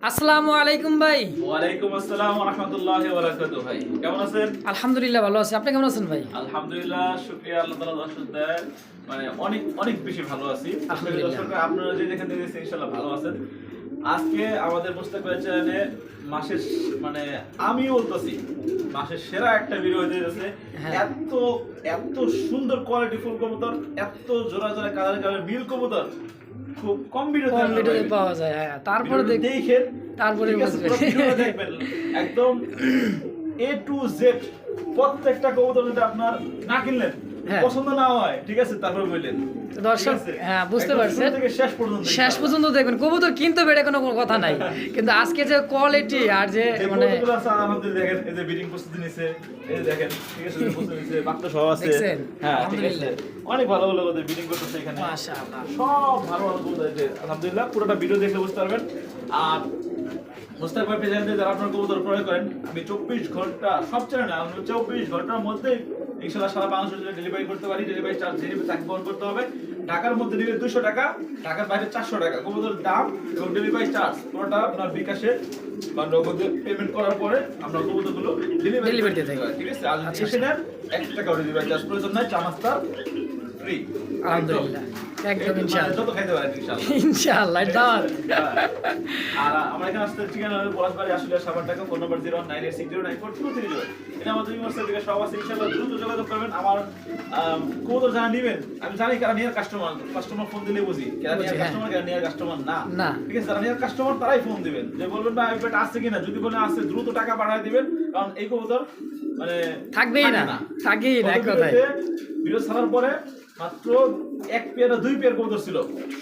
আসসালামু আলাইকুম ভাই। ওয়ালাইকুম আসসালাম ওয়া রাহমাতুল্লাহি ওয়া বারাকাতুহু। ভাই কেমন আছেন? আলহামদুলিল্লাহ ভালো আছি, আপনি কেমন আছেন ভাই? আলহামদুলিল্লাহ, শুকরিয়া আল্লাহ তাআলা দর্শক দেয় মানে অনেক অনেক বেশি ভালো আছি। আলহামদুলিল্লাহ। দর্শক আপনারা যে যেখান থেকে দেখছেন ইনশাআল্লাহ ভালো আছেন। আজকে আমাদের মুস্তাক ভাই চ্যানেলে মাসের মানে আমি বলতেছি মাসের সেরা একটা ভিডিও হতে যাচ্ছে। হ্যাঁ। এত এত সুন্দর কোয়ালিটি ফুল কবুতর, এত জোড়া জোড়া কালার মিল কবুতর খুব কম ভিডিওতে পাওয়া যায়। হ্যাঁ, তারপরে দেখেন, তারপরে ঠিক আছে, বুঝবেন। পুরো ভিডিওটা দেখবেন একদম A to Z প্রত্যেকটা কবুতর যদি আপনার না কিনলেন হ্যাঁ। পছন্দ না হয়, ঠিক আছে, তারপরে বললেন তো দর্শক, হ্যাঁ, বুঝতে পারছেন, থেকে শেষ পর্যন্ত শেষ পর্যন্ত দেখবেন। কবুতর কিনতে বেড়ে কোনো কথা নাই, কিন্তু আজকে যে কোয়ালিটি আর যে মানে কবুতরগুলো আছে আমাদের দেখেন, এই যে ব্রিডিং প্রস্তুতি নিছে, এই যে দেখেন, ঠিক আছে, প্রস্তুতি নিছে, বাচ্চা সহ আছে। দেখছেন? হ্যাঁ, ঠিক আছে, আলহামদুলিল্লাহ। অনেক ভালো ভালো ওদের ব্রিডিং করতেছে এখানে, মাশাআল্লাহ। সব ভালো ভালো কবুতর আছে আলহামদুলিল্লাহ। পুরোটা ভিডিও দেখলে বুঝতে পারবেন। আর মুস্তাক ভাই পেজে যারা আপনার কবুতর ক্রয় করেন, আমি 24 ঘন্টা সব চ্যানেলে আমি 24 ঘন্টার মধ্যে ইনশাআল্লাহ সারা বাংলাদেশে ডেলিভারি করতে পারি। ডেলিভারি চার্জ তাকে বহন করতে হবে। ঢাকার মধ্যে নিলে 200 টাকা, ঢাকার বাইরে 400 টাকা কবুতরের দাম এবং ডেলিভারি চার্জ পুরোটা আপনার বিকাশে বা নগদে পেমেন্ট করার পরে আমরা কবুতরগুলো ডেলিভারি দিয়ে থাকি। ঠিক আছে। আর যদি এসে নেন 1 টাকা ডেলিভারি চার্জ প্রয়োজন নাই, চামাস্তা ফ্রি। আলহামদুলিল্লাহ, একদম ইনশাআল্লাহ। যত খাইতে পারেন ইনশাআল্লাহ। ইনশাআল্লাহ দাওয়াত। আর আমরা এখানে আসতে ঠিকানা হলো পলাশবাড়ি আশুলিয়া সাভার ঢাকা, ফোন নাম্বার 09860942230। এটা আমাদের ইউনিভার্সিটি থেকে সব আছে, ইনশাআল্লাহ দ্রুত যোগাযোগ করবেন। আমার কবুতর যারা নেবেন, আমি জানি কারা নিয়ার কাস্টমার ফোন দিলে বুঝি কারা নিয়ার কাস্টমার, কারা নিয়ার কাস্টমার না, ঠিক আছে। যারা নিয়ার কাস্টমার তারাই ফোন দিবেন, যে বলবেন ভাই এই পেটা আছে কিনা, যদি বলে আছে দ্রুত টাকা পাঠিয়ে দিবেন, কারণ এই কবুতর মানে থাকবেই না, থাকেই না, এক কথায়। ভিডিও ছাড়ার পরে মাত্র 1 পেয়ার 2 পেয়ার কবুতর ছিল,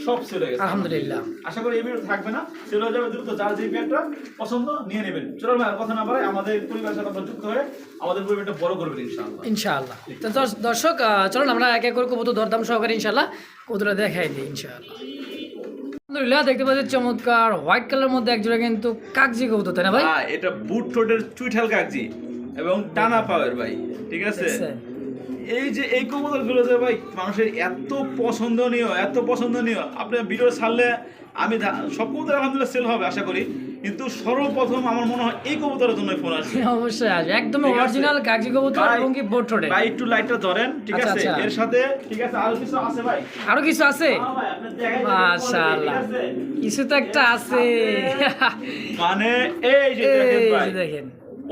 সব সেল হয়ে গেছে আলহামদুলিল্লাহ। আশা করি এই ভিডিও থাকবে না, সেল হয়ে যাবে দ্রুত। যার যে পেয়ারটা পছন্দ নিয়ে নেবেন। চলুন আর কথা না বাড়াই, আমাদের পরিবারের সাথে আপনারা যুক্ত হয়ে আমাদের পরিবারটা বড় করবেন ইনশাআল্লাহ। ইনশাআল্লাহ। তো দর্শক, চলুন আমরা এক এক করে কবুতর দরদাম সহকারে ইনশাআল্লাহ কবুতরটা দেখাই দিই ইনশাআল্লাহ। আলহামদুলিল্লাহ, দেখতে পাচ্ছি চমৎকার হোয়াইট কালার মধ্যে এক জোড়া কিন্তু কাগজি কবুতর, তাই না ভাই? হ্যাঁ, এটা বুট ঠোঁটের চুইঠাল কাগজি এবং টানা পাওয়ার ভাই, ঠিক আছে। এই যে এই কবুতরগুলো যে ভাই মানুষের এত পছন্দনীয়, আপনি ভিডিও ছাড়লে আমি সব কবুতর আলহামদুলিল্লাহ সেল হবে আশা করি, কিন্তু সর্বপ্রথম আমার মনে হয় এই কবুতরের জন্য ফোন আসবে। অবশ্যই আসবে, একদম অরিজিনাল কাগজি কবুতর এবং কি বোট ঠোঁটে। ভাই একটু লাইটটা ধরেন, ঠিক আছে, এর সাথে ঠিক আছে আরো কিছু আছে ভাই, আরো কিছু আছে। হ্যাঁ ভাই, আপনি দেখাই দিবেন, মাশাআল্লাহ, ঠিক আছে? কিছু তো একটা আছে। মানে এই যে দেখেন ভাই, দেখেন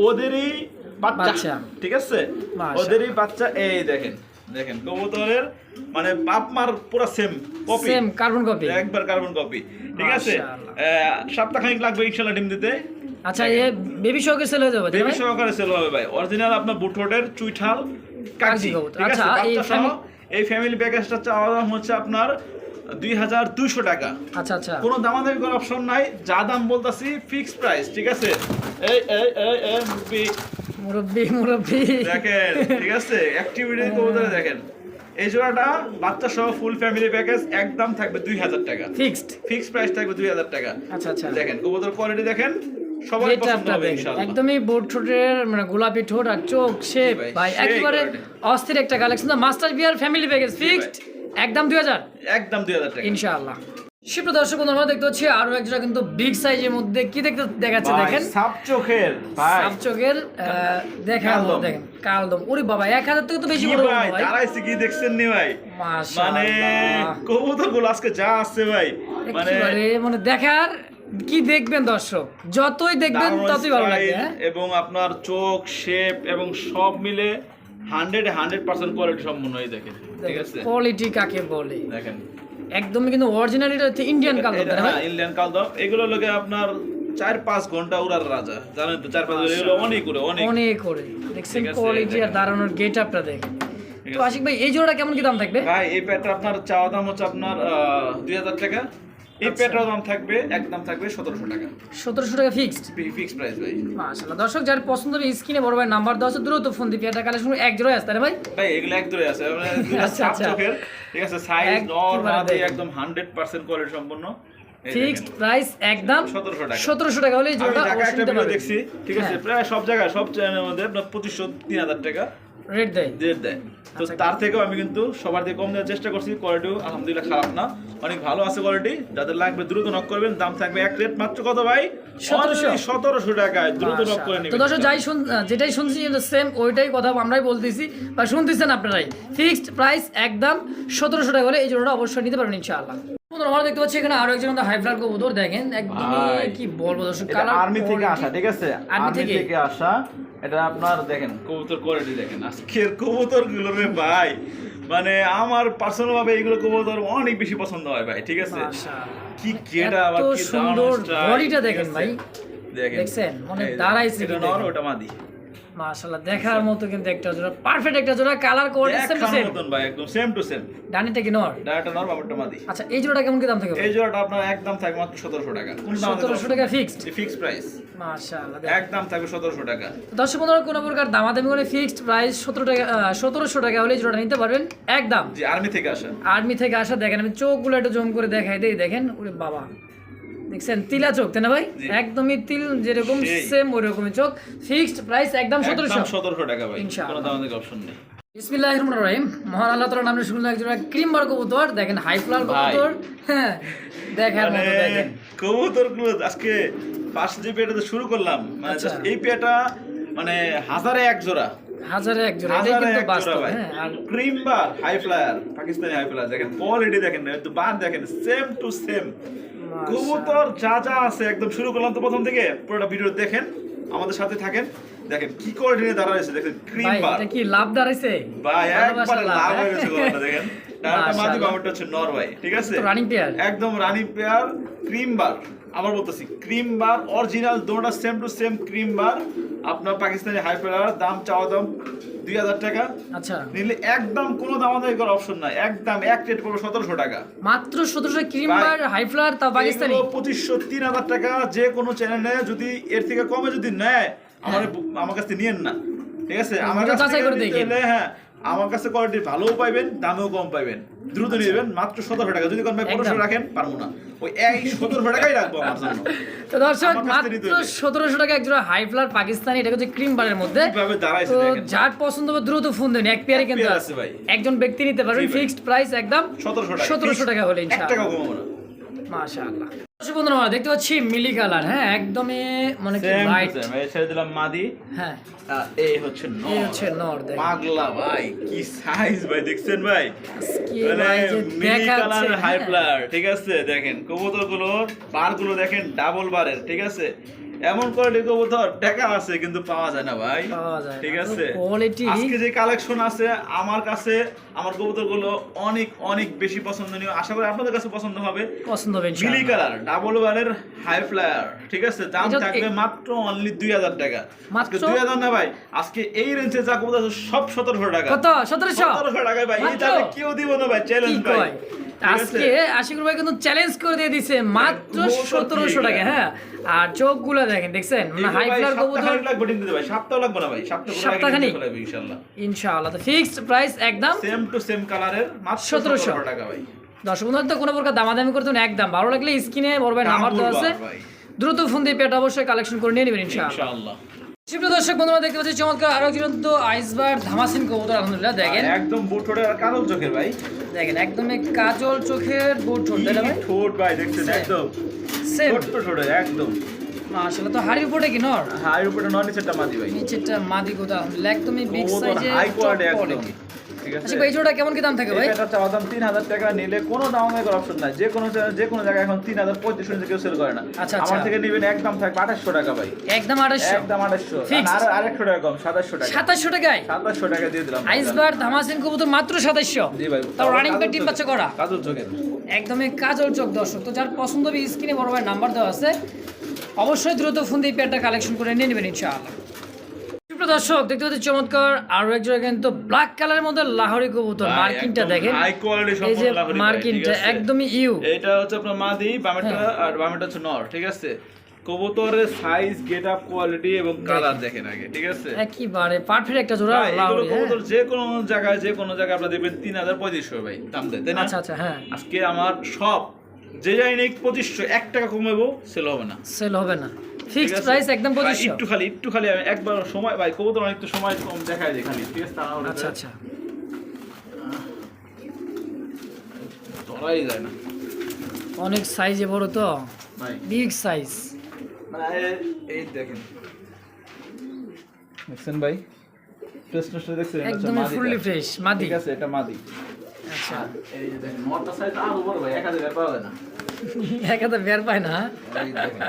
ওদেরই বাচ্চা, ঠিক আছে, ওদেরই বাচ্চা। এই দেখেন কবুতরের মানে বাপ মার পুরো সেম কার্বন কপি, একবার কার্বন কপি, ঠিক আছে। সপ্তাহখানেক লাগবে ইনশাআল্লাহ ডিম দিতে। আচ্ছা, এই বেবি সহকারে সেল হয়ে যাবে, বেবি সহকারে সেল হবে ভাই। অরিজিনাল আপনার বুটফোর্ডের চুইঠাল কাগজি, ঠিক আছে। আচ্ছা, এই ফ্যামিলি প্যাকেজটা চাওয়া দাম হচ্ছে আপনার 2200 টাকা। আচ্ছা আচ্ছা, কোনো দামাদামি করার অপশন নাই, যা দাম বলতাছি ফিক্সড প্রাইস, ঠিক আছে। এই এই এই এই মুরব্বি দেখেন, ঠিক আছে, অ্যাক্টিভিটি কবুতরে দেখেন। এই জোড়াটা বাচ্চা সহ ফুল ফ্যামিলি প্যাকেজ একদম থাকবে 2000 টাকা, ফিক্সড প্রাইস থাকবে 2000 টাকা। আচ্ছা আচ্ছা, দেখেন কবুতর কোয়ালিটি দেখেন, সবাই পছন্দ হবে ইনশাআল্লাহ। একদমই বোট ঠোঁটের মানে গোলাপি ঠোঁট আর চোখ শেপ ভাই একেবারে অস্থির একটা কালেকশন। মাস্টার বিয়ার ফ্যামিলি প্যাকেজ ফিক্সড একদম 2000 টাকা ইনশাআল্লাহ। সুপ্রিয় দর্শক বন্ধুরা, দেখতে হচ্ছে আরো একজোড়া কিন্তু বিগ সাইজের মধ্যে কি দেখাচ্ছে দেখেন, সাপ চোখের ভাই, সাপ চোখের দেখালো, দেখেন কালদম। ওরে বাবা, 1000 থেকে তো বেশি বড় ভাই, দাঁড়াইছে কি দেখছেন নি ভাই, মাশাআল্লাহ। মানে কবুতরগুলো আজকে যা আসছে ভাই, মানে দেখার কি দেখবেন দর্শক, যতই দেখবেন ততই ভালো লাগবে। এবং আপনার চোখ শেপ এবং সব মিলে 100% কোয়ালিটি সম্পন্ন হয়ে দেখেন, ঠিক আছে। কোয়ালিটি কাকে বলে দেখেন, একদমই কিন্তু অরিজিনাল, এটা হচ্ছে ইন্ডিয়ান কালদম, হ্যাঁ ইন্ডিয়ান কালদম। এগুলো লোকে আপনার 4-5 ঘন্টা উড়ার রাজা, জানেন তো, 4-5 এগুলো অনেক করে দেখছেন কোয়ালিটি আর দাঁড়ানোর গেটআপটা দেখেন। তো আশিক ভাই, এই জোড়াটা কেমন কি দাম থাকবে ভাই? এই প্যাটটা আপনার চাওয়া দাম হচ্ছে আপনার 2000 টাকা। এই প্যাটটার দাম থাকবে, একদম থাকবে 1700 টাকা। 1700 টাকা ফিক্সড প্রাইস ভাই। মাশাআল্লাহ। দর্শক, যার পছন্দ হবে স্ক্রিনে বড় ভাই নাম্বার দেওয়া আছে, দ্রুত ফোন দিয়ে পেয়ারটা কালেকশন এক জোড়া আছে, তাই না ভাই? ভাই এগুলো এক জোড়া আছে, মানে সাপ চোখের, ঠিক আছে, সাইজ নরমাল একদম 100% কোয়ালিটি সম্পন্ন। ফিক্সড প্রাইস একদম 1700 টাকা হলে এই জোড়াটা অবশ্যই নিতে পারবেন। দেখছি, ঠিক আছে, প্রায় সব জায়গায় সব চ্যানেলের মধ্যে আপনার 2500-3000 টাকা রেট দেয়। তো তার থেকেও আমি কিন্তু সবার থেকে কম দেওয়ার চেষ্টা করছি। কোয়ালিটিও আলহামদুলিল্লাহ খারাপ না, অনেক ভালো আছে কোয়ালিটি। যাদের লাগবে দ্রুত নক করবেন। দাম থাকবে এক রেট মাত্র কত ভাই? 1700 টাকায়। দ্রুত নক করে তো নেবেন। দর্শক যেটাই শুনছি সেম ওইটাই কথা আমরাই বলতেছি বা শুনতেছেন আপনারাই। ফিক্সড প্রাইস একদম 1700 টাকা হলে এই জোড়াটা অবশ্যই নিতে পারবেন ইনশাআল্লাহ। আমরা দেখতে পাচ্ছি এখানে আরো একজন হাই ফ্লার কবুতর দেখেন, একদমই কি বলবো দর্শক, কালার আর্মি থেকে আসা, ঠিক আছে, আর্মি থেকে আসা। এটা আপনার দেখেন কবুতর কোয়ালিটি দেখেন, আজকের কবুতর গুলো রে ভাই, মানে আমার পার্সোনাল ভাবে এইগুলো কবুতর অনেক বেশি পছন্দ হয় ভাই, ঠিক আছে। কি গেটা আবার কি সুন্দর বডিটা দেখেন ভাই, দেখছেন মনে দাঁড়াইছে। এটা নর, ওটা মাদি। মাশাআল্লাহ দেখার মতো কিন্তু একটা জোড়া, পারফেক্ট একটা জোড়া, colour quality same to same ভাই, একদম সেম টু সেম। ডানিটা কি নর? ডানিটা নর, বাবাটা মাদি। আচ্ছা এই জোড়াটা কেমন কি দাম থাকে? এই জোড়াটা আপনার একদম থাকবে মাত্র 1700 টাকা। কোন দাম? 1700 টাকা ফিক্সড, ফিক্সড প্রাইস। মাশাআল্লাহ একদম থাকবে 1700 টাকা। দর্শক বন্ধুরা কোনো প্রকার দামাদামি করে ফিক্সড প্রাইস 1700 টাকা হলে জোড়াটা নিতে পারবেন একদম। জি, আর্মি থেকে আসা। আর্মি থেকে আসা দেখেন, আমি চোখগুলো একটু জম করে দেখাই দেই, দেখেন ওরে বাবা, দেখছেন তিলা চোখ তাই না ভাই? একদমই তিল যেরকম সেম ওই রকমই চোখ। ফিক্সড প্রাইস একদম 1700 টাকা ভাই, ইনশাআল্লাহ। কোনো দামাদামি অপশন নেই। বিসমিল্লাহির রহমানির রহিম। মহান আল্লাহ তাআলার নামে শুরু একজন ক্রিম বার কবুতর দেখেন, হাই ফ্লার কবুতর। হ্যাঁ দেখার মতো দেখেন কবুতরগুলো। আজকে ফার্স্ট যে পেয়ারটা শুরু করলাম, মানে জাস্ট এই পেয়ারটা মানে হাজারে এক জোড়া, হাজারে এক জোড়া, এটা কিন্তু বাস্তব। হ্যাঁ আর cream bar high flyer, Pakistani high flyer দেখেন, কোয়ালিটি দেখেন, একটু বার দেখেন, সেম টু সেম কবুতর যা যা আছে। একদম শুরু করলাম তো প্রথম থেকে, পুরোটা ভিডিও দেখেন, আমাদের সাথে থাকেন, দেখেন কি কোয়ালিটি নিয়ে দাঁড়াইছে। দেখেন ক্রিম বার, এটা কি লাভ দাঁড়াইছে ভাই, একবারে লাভ হয়ে গেছে গলাটা দেখেন। ডানটা মাদি, বামটা হচ্ছে নর ভাই, ঠিক আছে, রানিং পেয়ার, একদম রানিং পেয়ার। ক্রিম বার, আবার বলতেছি ক্রিম বার অরিজিনাল, দুটোটা same to same cream bar. আপনার পাকিস্তানি হাই ফ্লায়ার, দাম চাওয়া দাম 2000 টাকা। আচ্ছা নিলে একদম কোনো দামাদামি করার অপশন নাই, একদম এক রেট পড়বে 1700 টাকা মাত্র। 1700 ক্রিম বার হাই ফ্লায়ার, তা পাকিস্তানি 2500 3000 টাকা। যে কোনো চ্যানেলে যদি এর থেকে কমে যদি নেয়, আমার কাছে নিয়েন না, ঠিক আছে। আমার কাছে যাচাই করে দেখেন। হ্যাঁ, আমার কাছে কোয়ালিটি ভালোও পাইবেন, দামেও কম পাইবেন। দ্রুত নেবেন, মাত্র 1700 টাকা। যদি কোন ভাই 1500 রাখেন, পারবো না, ওই এই 1700 টাকাই রাখবো আমার জন্য। তো দর্শক মাত্র 1700 টাকা এক জোড়া হাই ফ্লায়ার পাকিস্তানি, এটা হচ্ছে ক্রিম বারের মধ্যে। কিভাবে দাঁড়াইছে তো দেখেন, যার পছন্দ হবে দ্রুত ফোন দেন, এক পেয়ারে কিন্তু আছে ভাই, একজন ব্যক্তি নিতে পারবেন। ফিক্সড প্রাইস একদম 1700 টাকা হলে ইনশাআল্লাহ, 1 টাকা কমাবো না। মাশাআল্লাহ। দর্শক বন্ধুরা আমরা দেখতে পাচ্ছি মিলি কালার, হ্যাঁ একদমই মানে কি লাইট। এই ছেড়ে দিলাম মাদি, হ্যাঁ এই হচ্ছে নর। এই হচ্ছে নর, দেখেন পাগলা ভাই, কি সাইজ ভাই, দেখছেন ভাই, কি মানে ভাই যে মিনি কালার দেখাচ্ছে হাই ফ্লায়ার, ঠিক আছে। দেখেন কবুতরগুলোর বারগুলো দেখেন, ডাবল বারের, ঠিক আছে। এমন কোয়ালিটি কবুতর টাকা আছে কিন্তু পাওয়া যায় না ভাই, পাওয়া যায় না। ঠিক আছে। কোয়ালিটি আজকে যে কালেকশন আছে আমার কাছে, আমার কবুতরগুলো অনেক অনেক বেশি পছন্দনীয়। আশা করি আপনাদের কাছে পছন্দ হবে ইনশাআল্লাহ। মিলি কালার ডাবল বারের হাই ফ্লায়ার, ঠিক আছে। দাম থাকবে মাত্র অনলি 2000 টাকা। মাত্র 2000 না ভাই, আজকে এই রেঞ্জে যা কবুতর আছে সব 1700 টাকা। কত? 1700 টাকায় ভাই, এই দামে কেউ দিব না ভাই, চ্যালেঞ্জ ভাই। আজকে আশিকুর ভাই কিন্তু চ্যালেঞ্জ করে দিয়ে দিছে মাত্র 1700 টাকা। হ্যাঁ আর চোখগুলো দেখেন, দেখছেন মানে হাই ফ্লায়ার কবুতর লাগবে দিন দিতে ভাই, সপ্তাহ লাগবে না ভাই, সপ্তাহখানি ইনশাআল্লাহ। ইনশাআল্লাহ। তো ফিক্সড প্রাইস একদম সেম টু সেম কালারের মাত্র 1700 টাকা ভাই। দর্শক বন্ধুরা তো কোনো প্রকার দামাদামি করতে না, একদম ভালো লাগলে স্ক্রিনে বড় ভাই নাম্বার দেওয়া আছে, দ্রুত ফোন দিয়ে পেটা অবশ্যই কালেকশন করে নিয়ে নেবেন ইনশাআল্লাহ। সুপ্রিয় দর্শক বন্ধুরা দেখতে পাচ্ছি চমৎকার আরো জীবন্ত আইসবার ধামাসিন কবুতর, আলহামদুলিল্লাহ দেখেন একদম বুট ঠোঁটের আর কাজল চোখের ভাই, দেখেন একদমই কাজল চোখের বুট ঠোঁট, তাই না ভাই? ঠোঁট ভাই দেখছেন একদম সেম ছোট ছোট একদম মাশাআল্লাহ। তো হাড়ির উপরে কি নর? হাড়ির উপরে নর, নিচেরটা মাদি ভাই, নিচেরটা মাদি গোদা, আলহামদুলিল্লাহ একদমই বিগ সাইজের হাই কোয়ালিটি একদম, ঠিক আছে। আচ্ছা ভাই জোড়া কেমন কি দাম থাকে ভাই? এটা চাওয়া দাম 3000 টাকা। নিলে কোনো দামের কোনো অপশন নাই, যে কোনো জায়গায় এখন 3035 নিচে কেউ সেল করে না। আচ্ছা আমার থেকে নেবেন একদম থাকবে 2800 টাকা ভাই, একদম 2800, একদম 2800। আর আরেকশো টাকা কম, 2700 টাকা, 2700 টাকায় 2700 টাকা দিয়ে দিলাম। আইসবার ধামাসিন কবুতর মাত্র 2700। জি ভাই, তাও রানিং পেট টিম বাচ্চা করা, কাজল চোখের, একদমই কাজল চোখ। দর্শক তো যার পছন্দ হবে স্ক্রিনে বড় ভাই নাম্বার দেওয়া আছে, অবশ্যই দ্রুত ফোন দিয়ে পেয়ারটা কালেকশন করে নিয়ে নেবেন ইনশাআল্লাহ। দর্শক দেখতে পাচ্ছি চমৎকার আরো এক জোড়া কিন্তু ব্ল্যাক কালারের মধ্যে লাহোরি কবুতর, মার্কিনটা দেখেন, হাই কোয়ালিটি এই যে সম্পূর্ণ লাহোরি মার্কিনটা একদমই ইউ। এটা হচ্ছে আপনার মাদি, বামেরটা আর বামেরটা হচ্ছে নর, ঠিক আছে। কবুতরের সাইজ, গেটআপ, কোয়ালিটি এবং কালার দেখেন আগে, ঠিক আছে। একেবারে পারফেক্ট একটা জোড়া লাহোরি। কবুতর যে কোনো জায়গায় আপনারা দেখবেন 3500 ভাই দাম দেয়, তাই না? আচ্ছা আচ্ছা হ্যাঁ। আজকে আমার সব যে যাই নেই 2500, 1 টাকা কমাবো সেল হবে না, সেল হবে না। ফিক্সড প্রাইস একদম 2500। একটু খালি আমি একবার সময় ভাই কবুতর অনেক তো সময় কম দেখায় দেখালি ঠিক আছে তাহলে আচ্ছা আচ্ছা, ধরাই যায় না অনেক সাইজে বড় তো ভাই, বিগ সাইজ। মানে এই দেখেন দেখছেন ভাই, ফ্রেশনেসটা দেখছেন, এটা হচ্ছে একদম মাদিটা। ফুললি ফ্রেশ মাদি। ঠিক আছে, এটা মাদি। আচ্ছা, আর এই যে দেখেন নটটা সাইজ আরো বড় ভাই, 1000 পাওয়া যায় না। একাতে বের পায় না। এই দেখেন।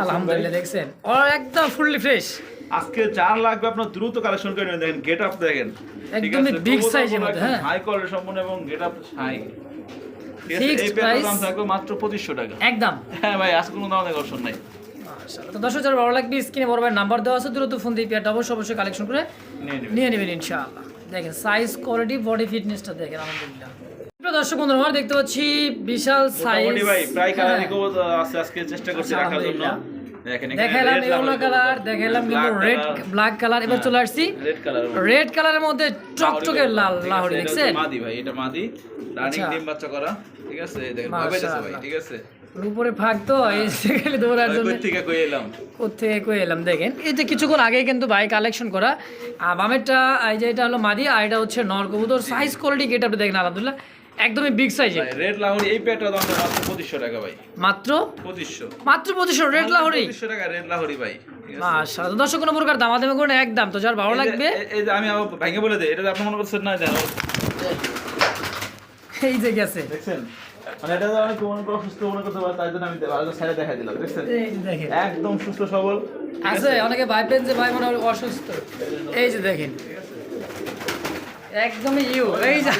আলহামদুলিল্লাহ, দেখছেন ওর একদম ফুললি ফ্রেশ। আজকে যার লাগবে আপনার দ্রুত কালেকশন করে নেবেন। দেখেন গেট আপ দেখেন, একদমই big size এর মধ্যে, হ্যাঁ। হাই কোয়ালিটি সম্পূর্ণ এবং গেট আপ হাই। ঠিক আছে, Fixed এই পেয়ারটার price দাম থাকবে মাত্র 2500 টাকা। একদম। হ্যাঁ ভাই, আজকে কোনো দাম দেওয়ার অপশন নাই। মাশাআল্লাহ। তো দর্শক যারা ভালো লাগবে স্ক্রিনে বড় ভাই নাম্বার দেওয়া আছে, দ্রুত ফোন দিয়ে পেয়ারটা অবশ্যই কালেকশন করে নিয়ে নেবেন। নিয়ে নেবেন ইনশাআল্লাহ। দেখেন সাইজ, কোয়ালিটি, বডি ফিটনেসটা দেখেন, আলহামদুলিল্লাহ। প্রিয় দর্শক বন্ধুরা, আমরা দেখতে পাচ্ছি বিশাল সাইজ। মোটামুটি ভাই প্রায় কালারই কবুতর আছে, আজকে চেষ্টা করছি রাখার জন্য। দেখেন এখানে দেখাইলাম red ইয়েলো লাহোরি কালার, কবুতর, দেখাইলাম কিন্তু black red color, black colour. এবার চলে আসছি red color এর মধ্যে। রেড কালারের মধ্যে টকটকে লাল ঠিক আছে, লাহোরি, এটা হচ্ছে দেখছেন? মাদি ভাই, এটা মাদি রানিং আচ্ছা। ডিম বাচ্চা করা। ঠিক আছে, দেখেন ভয় পাইতেছে ভাই। মাশাআল্লাহ। ঠিক আছে, উপরে ফাঁক তো এই গেলে দৌড়ার জন্য কই থেকে কই এলাম। কোথেকে কই এলাম। দেখেন এই যে কিছুক্ষণ আগে কিন্তু ভাই কালেকশন করা। আর বামেরটা এই যে এটা হলো মাদি, আর এটা হচ্ছে নর কবুতর। সাইজ কোয়ালিটি গেট আপনি দেখেন, আলহামদুলিল্লাহ একদমই বিগ সাইজের। ভাই রেড লাহোরি এই পেয়ারটার দাম মাত্র 2500 টাকা ভাই। মাত্র 2500 মাত্র 2500 রেড লাহোরি। 2500 টাকা রেড লাহোরি ভাই। ঠিক আছে, মাশাআল্লাহ। দর্শক কোনো প্রকার দামাদামি করে না, একদম। তো যার ভালো লাগবে এই যে আমি আবার ভাঙে বলে দেই, এটা আপনি মনে করছেন না জানো, এই যে গেছে, দেখছেন মানে এটা তো অনেক মনে করে অসুস্থ মনে করতে পারে, তাই জন্য আমি ভালো সাইডে দেখাই দিলাম। দেখছেন এই যে দেখেন একদম সুস্থ সবল। ঠিক আছে। অনেকে ভাববেন যে ভাই মনে হয় অসুস্থ, এই যে দেখেন একদমই ইউ। এই যে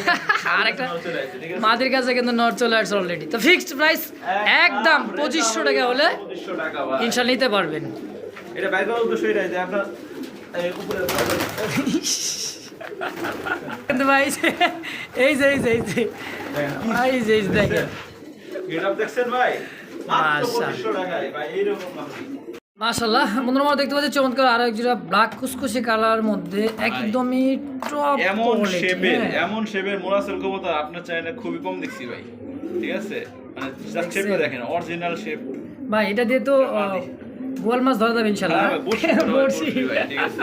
আরেকটা চলে আসছে, ঠিক আছে? মাদের কাছে কিন্তু নট চলে আসছে অলরেডি। তো ফিক্সড প্রাইস একদম 2500 টাকা হলে 2500 টাকা ভাই। ইনশাআল্লাহ নিতে পারবেন। এটা বাইরে উদ্দেশ্য এটাই যে আপনার এই উপরে কিন্তু ভাই এই যে এই যে এই যে ভাই এই যে দেখেন গেটআপ দেখছেন ভাই, মাত্র মাশাআল্লাহ। 2500 টাকায় ভাই, এইরকম না। মাশাআল্লাহ। বন্ধুরা আমরা দেখতে পাচ্ছি চমৎকার আরো এক জোড়া ব্ল্যাক কুসকুসি কালার মধ্যে একদমই টপ এমন শেপের মোরাসেল কবুতর আপনার চ্যানেলে খুবই কম দেখছি ভাই। ঠিক আছে, মানে জাস্ট শেপটা দেখেন, অরিজিনাল শেপ। ভাই এটা দিয়ে তো বোয়াল মাছ ধরা যাবে ইনশাআল্লাহ। বড়শি ভাই, ঠিক আছে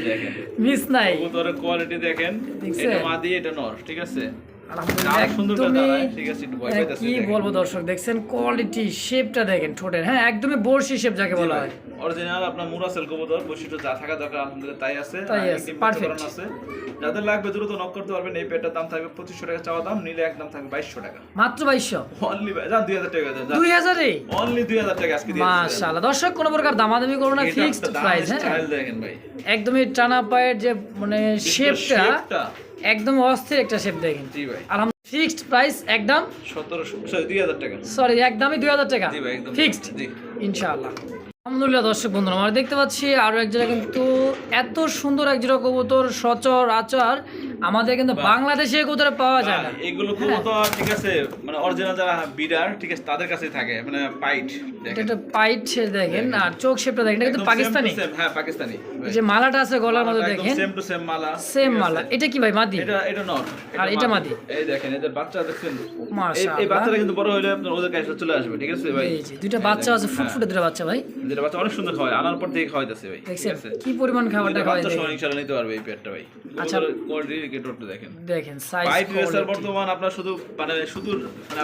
দেখেন মিস নাই। কবুতরের কোয়ালিটি দেখেন, দেখছেন? এটা মাদি এটা নর। ঠিক আছে, আলহামদুলিল্লাহ আর সুন্দর করে একদমই দাঁড়ায়। ঠিক আছে, একটু ভয় পাইতেছে কি বলবো দর্শক, দেখছেন কোয়ালিটি শেপটা দেখেন ঠোঁটের, হ্যাঁ একদমই বড়শি শেপ যাকে বলা হয়। অরিজিনাল আপনার মুরাসেল কবুতর বৈশিষ্ট্য যা থাকা দরকার আলহামদুলিল্লাহ তাই আছে। তাই আর আছে, ডিম perfect। বাচ্চা করানো আছে। যাদের লাগবে দ্রুত নক করতে পারবেন। এই পেয়ারটার দাম থাকবে 2500 টাকা চাওয়া দাম, নিলে একদম থাকবে 2200 টাকা। মাত্র 2200। অনলি যা 2000 টাকা দেন, 2000 এ অনলি 2000 টাকা আজকে দিয়ে দিচ্ছি। মাশাআল্লাহ। দর্শক কোনো প্রকার দামাদামি করবো না, ফিক্সড প্রাইস। হ্যাঁ স্টাইল দেখেন ভাই, একদমই টানা পায়ের যে মানে শেপটা শেপটা একদম অস্থির একটা শেপ দেখেন। জি ভাই, আলহামদুলিল্লাহ ফিক্সড প্রাইস একদম 2000 টাকা। সরি একদমই 2000 টাকা জি ভাই, একদম ফিক্সড জি। ইনশাআল্লাহ। আলহামদুলিল্লাহ দর্শক বন্ধুরা আমরা দেখতে পাচ্ছি আরো এক জোড়া কিন্তু এত সুন্দর এক জোড়া কবুতর সচরাচর আমাদের কিন্তু বাংলাদেশে কবুতর পাওয়া যায় না। এগুলো কবুতর ঠিক আছে, মানে অরিজিনাল যারা বিডার ঠিক আছে তাদের কাছেই থাকে, মানে পাইট এটা দেখেন। একটা পাইট দেখেন আর চোখ শেপটা দেখেন, এটা কিন্তু একদম পাকিস্তানি। same to same, হ্যাঁ পাকিস্তানি। এই যে মালাটা আছে গলার মধ্যে দেখেন, same to same Mala, same ঠিক মালা। আছে? এটা কি ভাই মাদি? এটা নর আর এটা মাদি। এই দেখেন এদের বাচ্চা দেখছেন, মাশাআল্লাহ। এই বাচ্চাটা কিন্তু বড় হলে আপনার ওদের কাছে চলে আসবে। ঠিক আছে ভাই, এই যে দুইটা বাচ্চা আছে, ফুটফুটে দুটো বাচ্চা ভাই, যেটা বাচ্চা অনেক সুন্দর খাওয়ায়, আনার পর থেকে খাওয়াইতেছে ভাই। ঠিক দেখছেন আছে, কি পরিমাণ খাবারটা দুইটা খাওয়াই বাচ্চা দেখেন। সমান ইনশাআল্লাহ নিতে পারবে এই পেটটা ভাই। আচ্ছা। কোয়ালিটি গেটটা দেখেন, দেখেন সাইজ পাইট রেসার বর্তমান আপনার শুধু মানে